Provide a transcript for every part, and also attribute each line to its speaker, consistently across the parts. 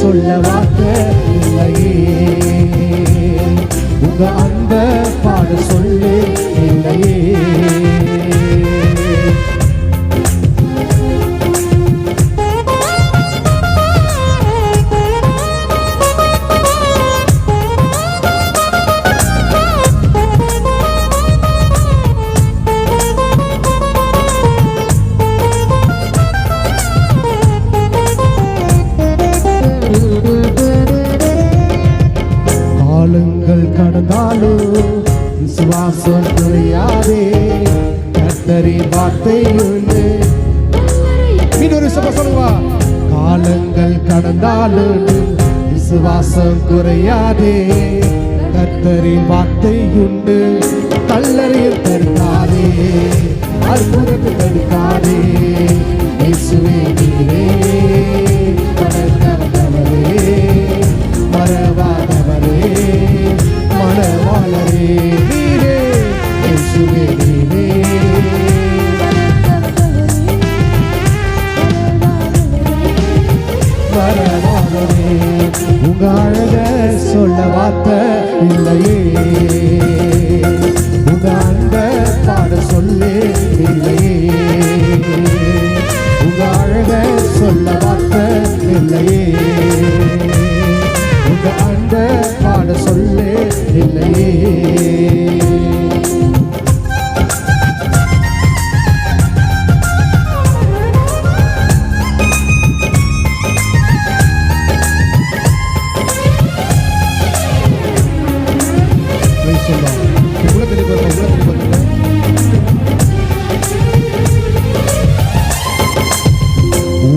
Speaker 1: சொல்ல வார்த்தை இல்லையே, உங்க அன்ப பாட சொல்லு இல்லையே. காலங்கள் கடந்தாலும் விசுவாசம் குறையாதே, கர்த்தரின் வார்த்தை உண்டு. இன்னொரு சபை சொல்லுவா. காலங்கள் கடந்தாலும் விசுவாசம் குறையாதே, கர்த்தரின் வார்த்தை உண்டு. கல்லறையில் தடுக்காதே, அற்புதத்தை தடுக்காதே, இயேசுவே நீரே மறந்தவரே, மறவாதவரே, மணவாளரே நீரே, இயேசுவே நீரே மறவாதவரே. உங்க அழக சொல்ல வார்த்தை இல்லையே, உங்க அன்ப பாட சொல்லு இல்லையே, உங்க அழக சொல்ல வார்த்தை இல்லையே, உங்க அன்ப பாட சொல்லு இல்லையே.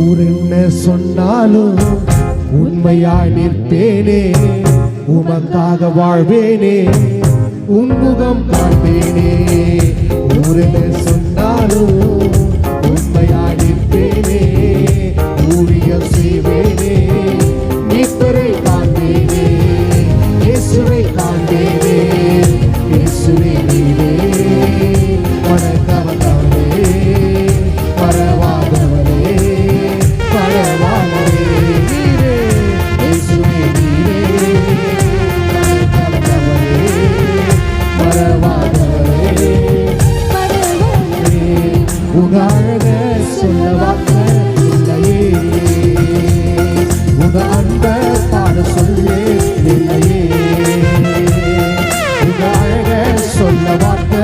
Speaker 1: ஊர் என்ன சொன்னாலும் உண்மையாய் நிற்பேனே, உமக்காக வாழ்வேனே, உன்முகம் காண்பேனே. ஊர் என்ன சொன்னாலும் உண்மையாய் நிற்பேனே, ஊழியம் செய்வேனே, மீட்பரை காண்பேனே, இயேசுவை காண்பேனே, இயேசுவே நீரே மறந்தவரே, மறவாதவரே, மறவாதவரே நீரே, இயேசுவே நீரே மறந்தவரே, மறவாதவரே, மறவாதவரே. உங்க அழக சொல்ல வார்த்தை இல்லையே, உங்க அன்ப பாட சொல்லு இல்லையே, உங்க அழக சொல்ல வார்த்தை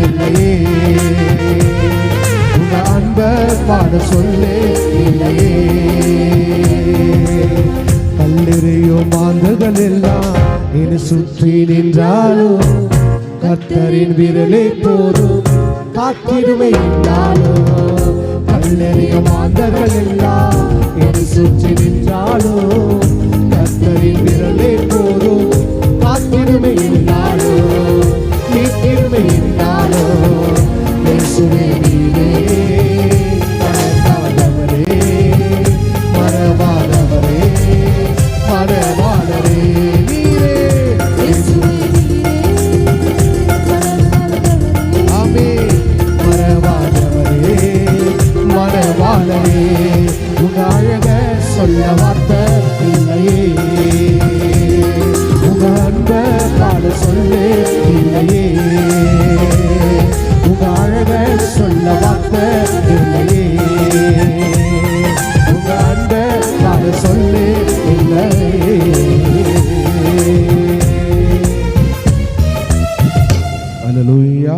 Speaker 1: இல்லையே, உங்க அன்ப பாட சொல்லு இல்லையே. கல்லெறியும் மாந்தர்கள் எல்லாம் என்னை சுற்றி நின்றாலும், கர்த்தரின் விரலை போதும் காத்திடுமை இருந்தாலும். கல்லெறியும் மாந்தர்கள் எல்லாம் என்னை சுற்றி நின்றாலும், கர்த்தரின் விரலை போதும் காத்திடுமை இருந்தாலும், நீட்டிடுமை இருந்தாலும், இயேசுவே நீரே மறந்தவரே, மறவாதவரே, மறவாதவரே நீரே, இயேசுவே ஆமென். மறவாதவரே, மறவாதவரே. உங்க அழக சொல்ல வார்த்தை இல்லையே, உங்க அன்ப பாட சொல்லு இல்லையே, உங்க அழக சொல்ல வார்த்தை இல்லையே, உங்க அன்ப பாட சொல்லு இல்லையே. அல்லேலூயா.